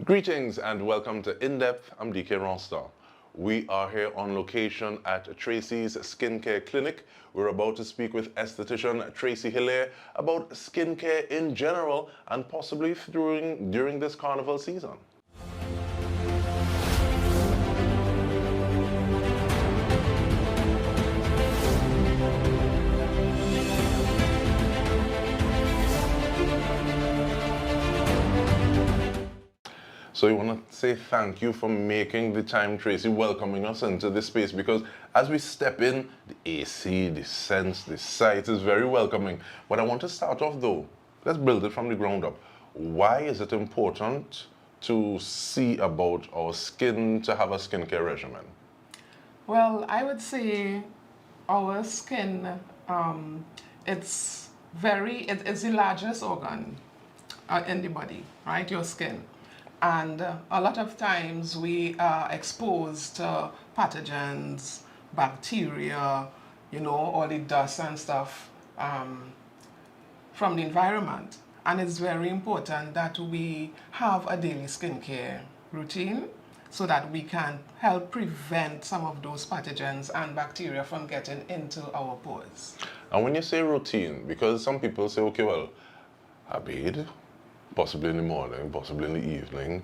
Greetings and welcome to In Depth. I'm Dike Rostant. We are here on location at Tracy's Skincare Clinic. We're about to speak with esthetician Tracy Hilaire about skincare in general and possibly during this carnival season. So I want to say thank you for making the time, Tracy, welcoming us into this space, because as we step in, the AC, the scents, the site is very welcoming. But I want to start off though, let's build it from the ground up. Why is it important to see about our skin, to have a skincare regimen? Well, I would say our skin, it's the largest organ in the body, right? Your skin. And a lot of times we are exposed to pathogens, bacteria, all the dust and stuff from the environment. And it's very important that we have a daily skincare routine so that we can help prevent some of those pathogens and bacteria from getting into our pores. And when you say routine, because some people say, okay, well, I bathe, possibly in the morning, possibly in the evening.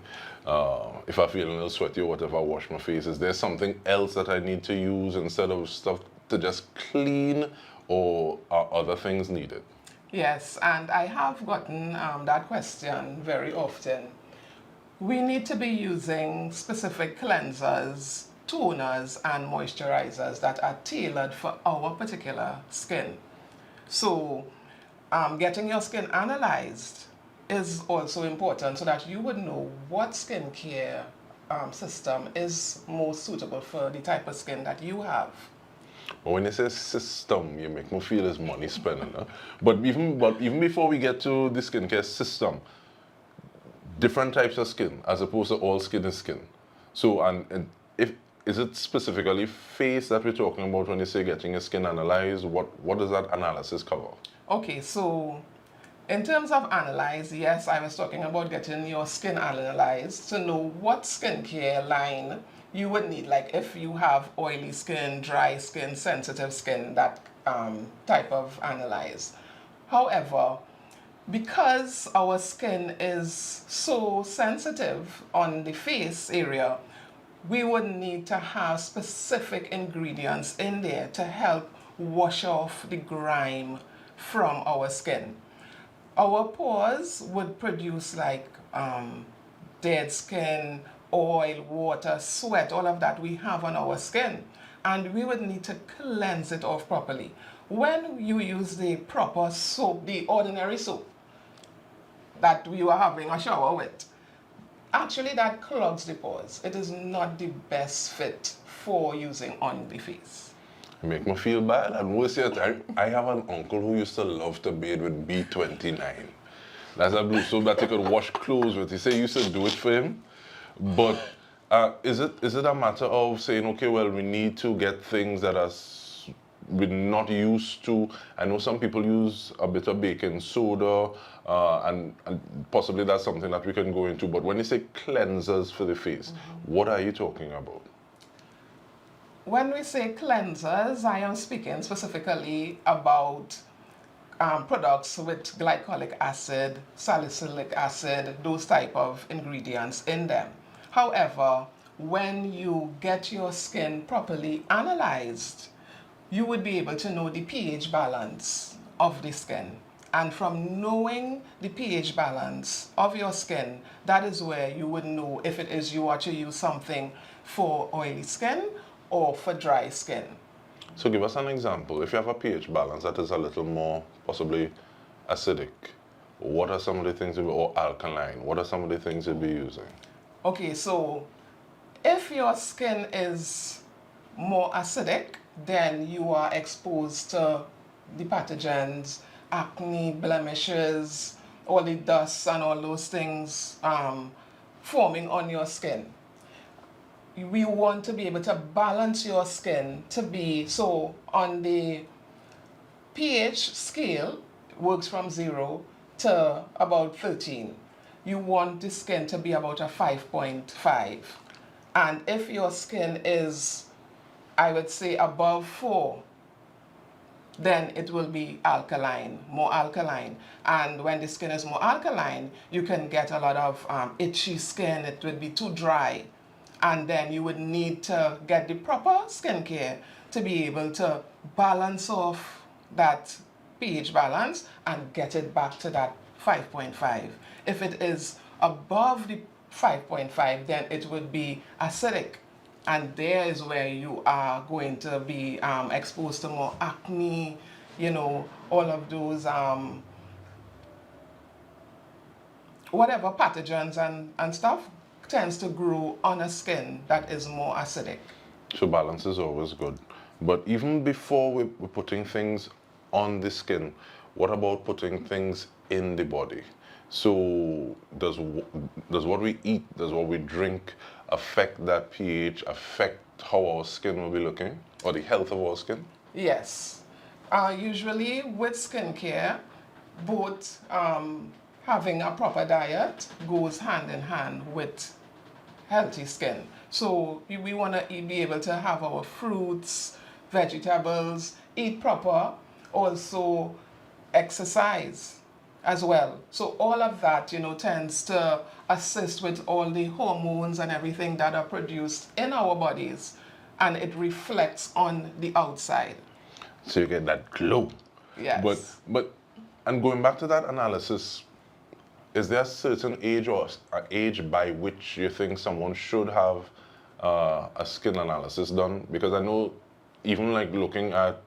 If I feel a little sweaty or whatever, I wash my face. Is there something else that I need to use instead of stuff to just clean, or are other things needed? Yes, and I have gotten that question very often. We need to be using specific cleansers, toners, and moisturizers that are tailored for our particular skin. So getting your skin analyzed is also important so that you would know what skincare system is most suitable for the type of skin that you have. But when you say system, you make me feel as money spending. Huh? But even before we get to the skincare system, different types of skin, as opposed to all skin is skin. So, and if is it specifically face that we're talking about when you say getting your skin analyzed? What does that analysis cover? Okay, so in terms of analyze, yes, I was talking about getting your skin analyzed to know what skincare line you would need. Like if you have oily skin, dry skin, sensitive skin, that type of analyze. However, because our skin is so sensitive on the face area, we would need to have specific ingredients in there to help wash off the grime from our skin. Our pores would produce like dead skin, oil, water, sweat, all of that we have on our skin. And we would need to cleanse it off properly. When you use the proper soap, the ordinary soap that you are having a shower with, actually that clogs the pores. It is not the best fit for using on the face. You make me feel bad. And worse yet, I have an uncle who used to love to bathe with B29. That's a blue soap that he could wash clothes with. He said he used to do it for him. But is it a matter of saying, okay, well, we need to get things that we're not used to? I know some people use a bit of baking soda, and possibly that's something that we can go into. But when you say cleansers for the face, what are you talking about? When we say cleansers, I am speaking specifically about products with glycolic acid, salicylic acid, those type of ingredients in them. However, when you get your skin properly analyzed, you would be able to know the pH balance of the skin. And from knowing the pH balance of your skin, that is where you would know if it is you are to use something for oily skin or for dry skin. So give us an example. If you have a pH balance that is a little more possibly acidic, what are some of the things, or alkaline, what are some of the things you'll be using? Okay, so if your skin is more acidic, then you are exposed to the pathogens, acne, blemishes, all the dust and all those things forming on your skin. We want to be able to balance your skin to be, so on the pH scale works from 0 to about 13. you want the skin to be about a 5.5. And if your skin is, I would say, above 4, then it will be alkaline, more alkaline. And when the skin is more alkaline, you can get a lot of itchy skin. It would be too dry. And then you would need to get the proper skincare to be able to balance off that pH balance and get it back to that 5.5. If it is above the 5.5, then it would be acidic. And there is where you are going to be exposed to more acne, you know, all of those whatever pathogens and stuff tends to grow on a skin that is more acidic. So balance is always good. But even before we're putting things on the skin, what about putting things in the body? So does what we eat, does what we drink affect that pH, affect how our skin will be looking, or the health of our skin? Yes. Usually with skincare, both having a proper diet goes hand in hand with healthy skin. So we want to be able to have our fruits, vegetables, eat proper, also exercise as well. So all of that, you know, tends to assist with all the hormones and everything that are produced in our bodies, and it reflects on the outside. So you get that glow. Yes. But and going back to that analysis, is there a certain age or an age by which you think someone should have a skin analysis done? Because I know even like looking at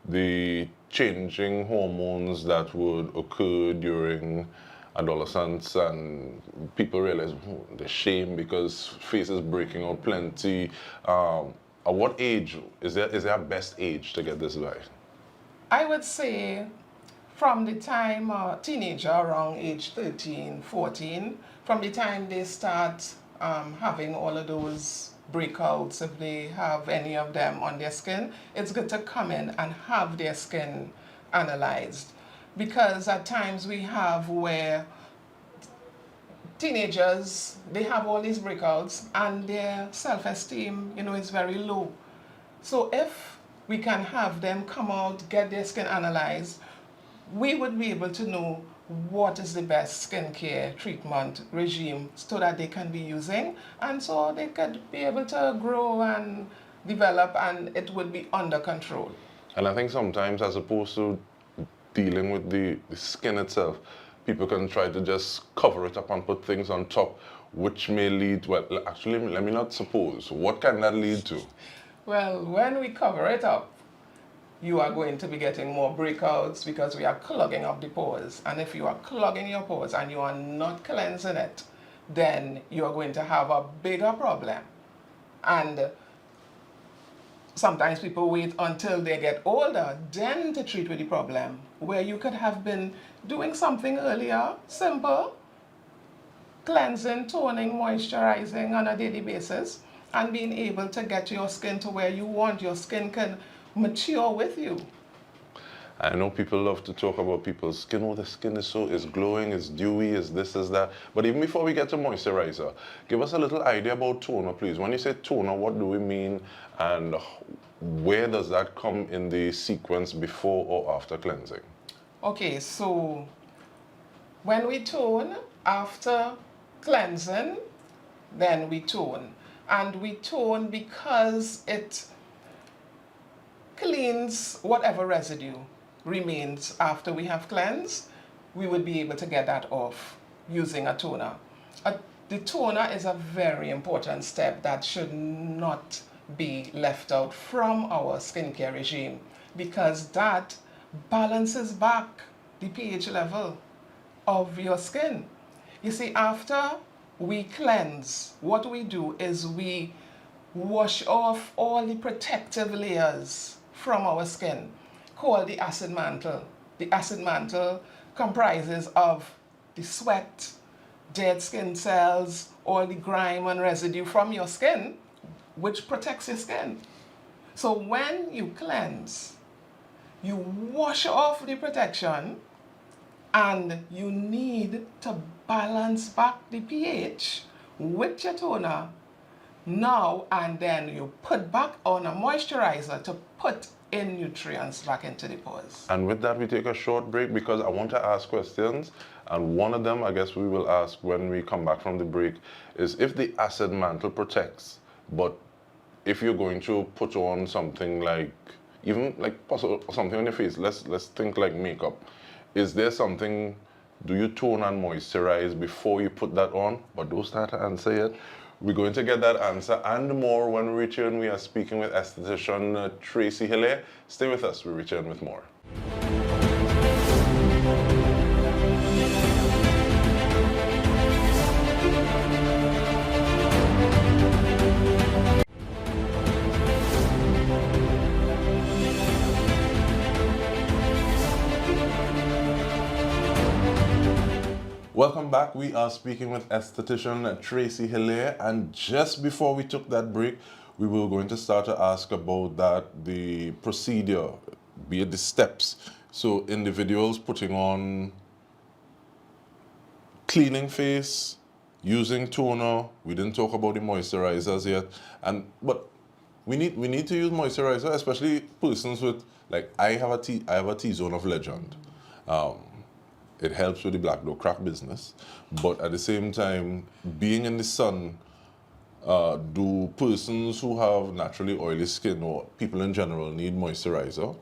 the changing hormones that would occur during adolescence, and people realize the shame because face is breaking out plenty. At what age is there a best age to get this right? I would say from the time a teenager around age 13, 14, from the time they start having all of those breakouts, if they have any of them on their skin, it's good to come in and have their skin analyzed. Because at times we have where teenagers, they have all these breakouts and their self-esteem, you know, is very low. So if we can have them come out, get their skin analyzed, we would be able to know what is the best skincare treatment regime so that they can be using, and so they could be able to grow and develop, and it would be under control. And I think sometimes, as opposed to dealing with the skin itself, people can try to just cover it up and put things on top, which may lead, well, actually, let me not suppose. What can that lead to? Well, when we cover it up, you are going to be getting more breakouts because we are clogging up the pores. And if you are clogging your pores and you are not cleansing it, then you are going to have a bigger problem. And sometimes people wait until they get older, then to treat with the problem, where you could have been doing something earlier, simple, cleansing, toning, moisturizing on a daily basis, and being able to get your skin to where you want. Your skin can mature with you. I know people love to talk about people's skin. Oh, the skin is glowing, it's dewy, is this, is that. But even before we get to moisturizer, give us a little idea about toner, please. When you say toner, what do we mean, and where does that come in the sequence before or after cleansing? Okay, so when we tone, after cleansing, then we tone. And we tone because it cleans whatever residue remains after we have cleansed. We would be able to get that off using a toner. The toner is a very important step that should not be left out from our skincare regime, because that balances back the pH level of your skin. You see, after we cleanse, what we do is we wash off all the protective layers from our skin, called the acid mantle. The acid mantle comprises of the sweat, dead skin cells, all the grime and residue from your skin, which protects your skin. So when you cleanse, you wash off the protection, And you need to balance back the pH with your toner now, and then you put back on a moisturizer to put in nutrients back into the pores. And with that, we take a short break because I want to ask questions. And one of them, I guess we will ask when we come back from the break, is if the acid mantle protects, but if you're going to put on something like, even like something on your face, let's think like makeup. Is there something, do you tone and moisturize before you put that on? But don't start to answer yet. We're going to get that answer and more when we return. We are speaking with esthetician Tracy Hilaire. Stay with us, we return with more. Welcome back. We are speaking with esthetician Tracy Hilaire, and just before we took that break, we were going to start to ask about the procedure, be it the steps. So individuals putting on cleaning face, using toner. We didn't talk about the moisturizers yet, but we need to use moisturizer, especially persons with, like, I have a T-zone of Legend. It helps with the black door crack business, but at the same time, being in the sun, do persons who have naturally oily skin or people in general need moisturizer?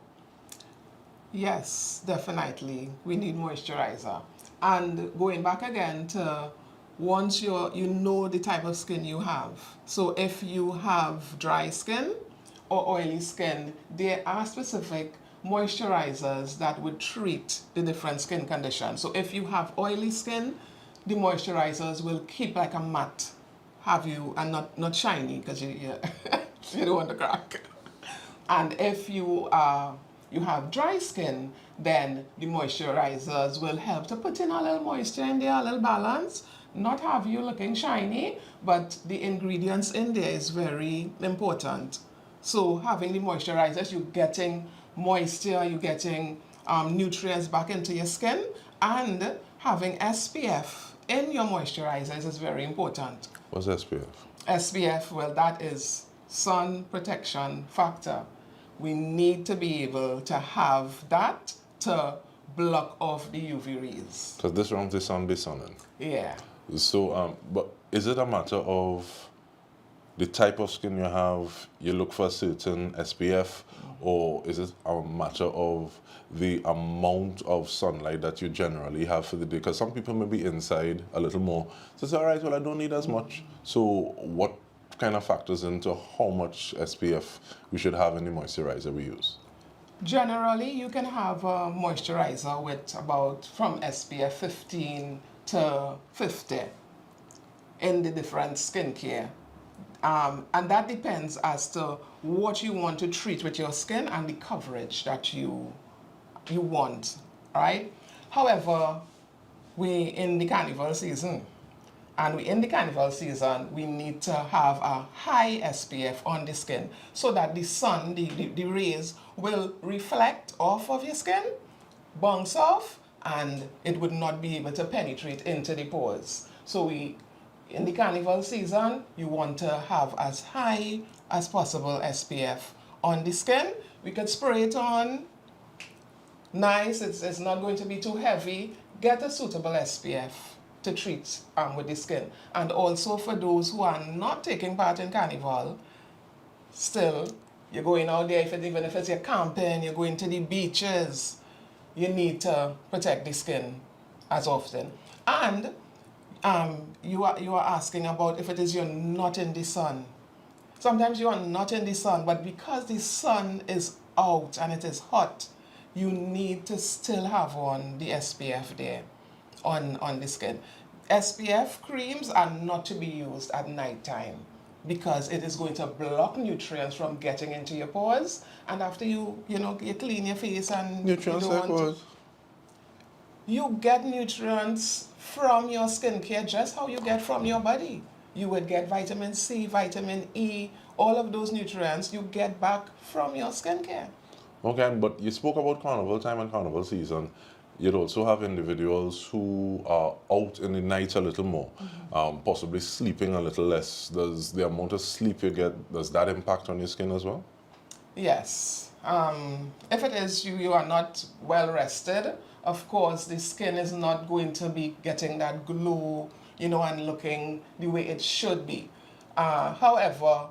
Yes, definitely. We need moisturizer. And going back again to once you know the type of skin you have. So if you have dry skin or oily skin, there are specific moisturizers that would treat the different skin conditions. So if you have oily skin, the moisturizers will keep like a matte, have you, and not shiny because you don't want to crack. And if you have dry skin, then the moisturizers will help to put in a little moisture in there, a little balance, not have you looking shiny, but the ingredients in there is very important. So having the moisturizers, you're getting moisture, you're getting nutrients back into your skin, and having SPF in your moisturizers is very important. What's SPF? SPF, well, that is sun protection factor. We need to be able to have that to block off the UV rays. Because this round the sun be sunning. Yeah. So, but is it a matter of the type of skin you have, you look for a certain SPF, or is it a matter of the amount of sunlight that you generally have for the day? Because some people may be inside a little more. So it's all right, well, I don't need as much. So what kind of factors into how much SPF we should have in the moisturizer we use? Generally, you can have a moisturizer with about from SPF 15 to 50 in the different skincare. And that depends as to what you want to treat with your skin and the coverage that you want, right? However, we in the carnival season, and in the carnival season, we need to have a high SPF on the skin so that the sun, the rays will reflect off of your skin, bounce off, and it would not be able to penetrate into the pores. So in the carnival season, you want to have as high as possible SPF on the skin. We could spray it on nice, it's not going to be too heavy. Get a suitable SPF to treat with the skin. And also for those who are not taking part in carnival, still, you're going out there, even if it's your camping, you're going to the beaches, you need to protect the skin as often. And you are asking about if it is you're not in the sun. Sometimes you are not in the sun, but because the sun is out and it is hot, you need to still have on the SPF there on the skin. SPF creams are not to be used at night time because it is going to block nutrients from getting into your pores, and after you clean your face and Nutrients like what? You get nutrients from your skincare just how you get from your body. You would get vitamin C, vitamin E, all of those nutrients you get back from your skincare. Okay, but you spoke about carnival time and carnival season. You'd also have individuals who are out in the night a little more, possibly sleeping a little less. Does the amount of sleep you get, does that impact on your skin as well? Yes. If it is you are not well rested, of course, the skin is not going to be getting that glow, and looking the way it should be. However,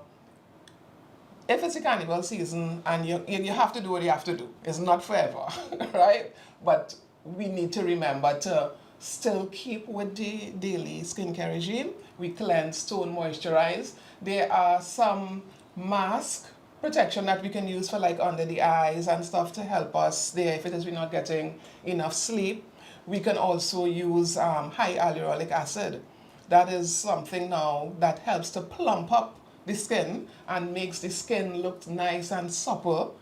if it's a carnival season and you have to do what you have to do, it's not forever, right? But we need to remember to still keep with the daily skincare regime. We cleanse, tone, moisturize. There are some mask protection that we can use for like under the eyes and stuff to help us there if it is we're not getting enough sleep. We can also use high hyaluronic acid. That is something now that helps to plump up the skin and makes the skin look nice and supple.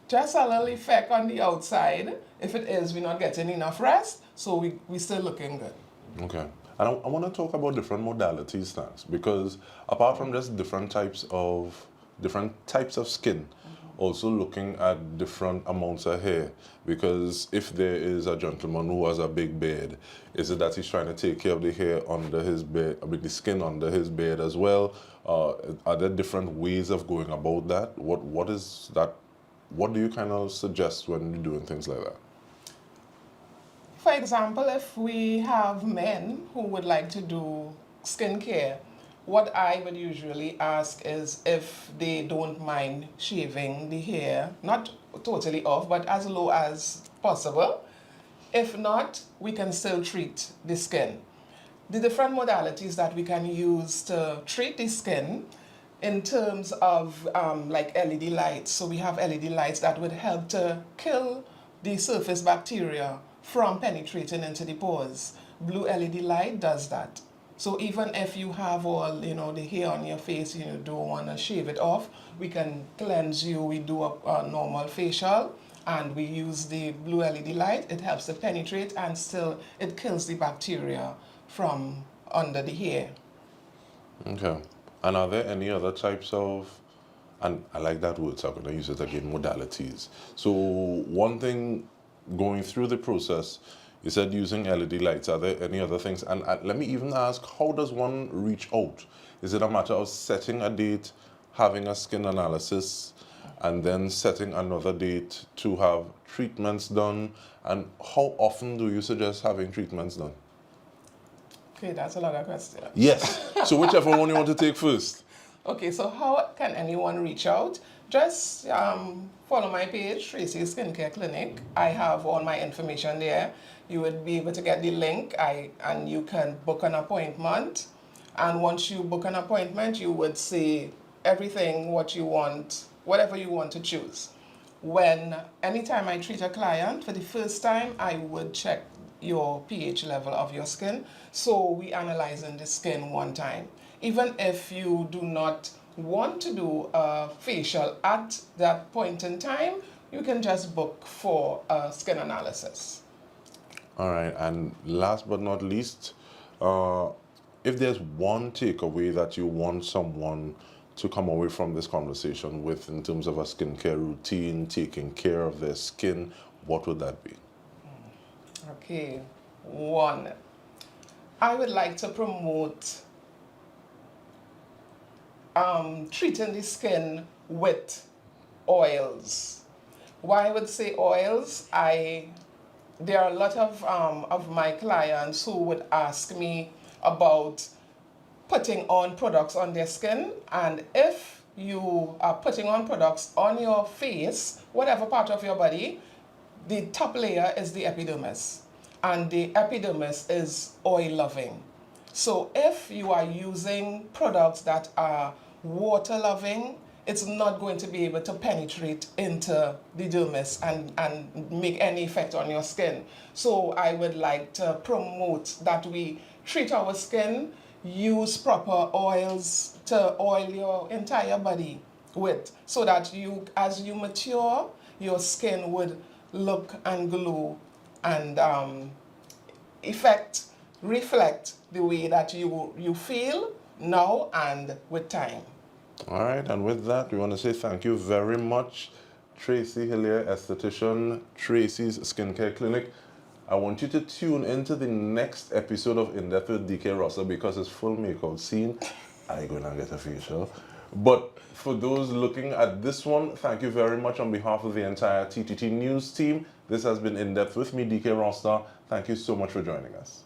Just a little effect on the outside if it is we're not getting enough rest, so we still looking good. Okay. And I want to talk about different modalities, thanks, because apart from just different types of skin, also looking at different amounts of hair, because if there is a gentleman who has a big beard, is it that he's trying to take care of the hair under his beard, I mean the skin under his beard as well? Are there different ways of going about that? What is that? What do you kind of suggest when you're doing things like that? For example, if we have men who would like to do skincare, what I would usually ask is if they don't mind shaving the hair, not totally off, but as low as possible. If not, we can still treat the skin. The different modalities that we can use to treat the skin in terms of like LED lights. So we have LED lights that would help to kill the surface bacteria from penetrating into the pores. Blue LED light does that. So even if you have all, the hair on your face, you don't want to shave it off, we can cleanse you. We do a normal facial and we use the blue LED light. It helps to penetrate and still it kills the bacteria from under the hair. Okay. And are there any other types of, and I like that word, so I'm going to use it again, modalities. So one thing going through the process, you said using LED lights. Are there any other things? And let me even ask, how does one reach out? Is it a matter of setting a date, having a skin analysis, and then setting another date to have treatments done? And how often do you suggest having treatments done? Okay, that's a lot of questions. Yes. So whichever one you want to take first. Okay, so how can anyone reach out? Just follow my page, Tracy's Skincare Clinic. I have all my information there. You would be able to get the link and you can book an appointment. And once you book an appointment, you would see everything what you want, whatever you want to choose. Anytime I treat a client, for the first time, I would check your pH level of your skin. So we analyzing the skin one time. Even if you do not want to do a facial at that point in time, you can just book for a skin analysis. All right, and last but not least, if there's one takeaway that you want someone to come away from this conversation with in terms of a skincare routine, taking care of their skin, what would that be? Okay, one, I would like to promote treating the skin with oils. Why I would say oils, there are a lot of my clients who would ask me about putting on products on their skin, and if you are putting on products on your face, whatever part of your body, the top layer is the epidermis, and the epidermis is oil loving. So if you are using products that are water loving, it's not going to be able to penetrate into the dermis and make any effect on your skin. So I would like to promote that we treat our skin, use proper oils to oil your entire body with, so that as you mature, your skin would look and glow and reflect the way that you feel now and with time. All right, and with that, we want to say thank you very much, Tracy Hillier, esthetician, Tracy's Skincare Clinic. I want you to tune into the next episode of In Depth with Dike Rostant because it's full makeout scene. I'm gonna get a facial. But for those looking at this one, thank you very much on behalf of the entire TTT News team. This has been In Depth with me, Dike Rostant. Thank you so much for joining us.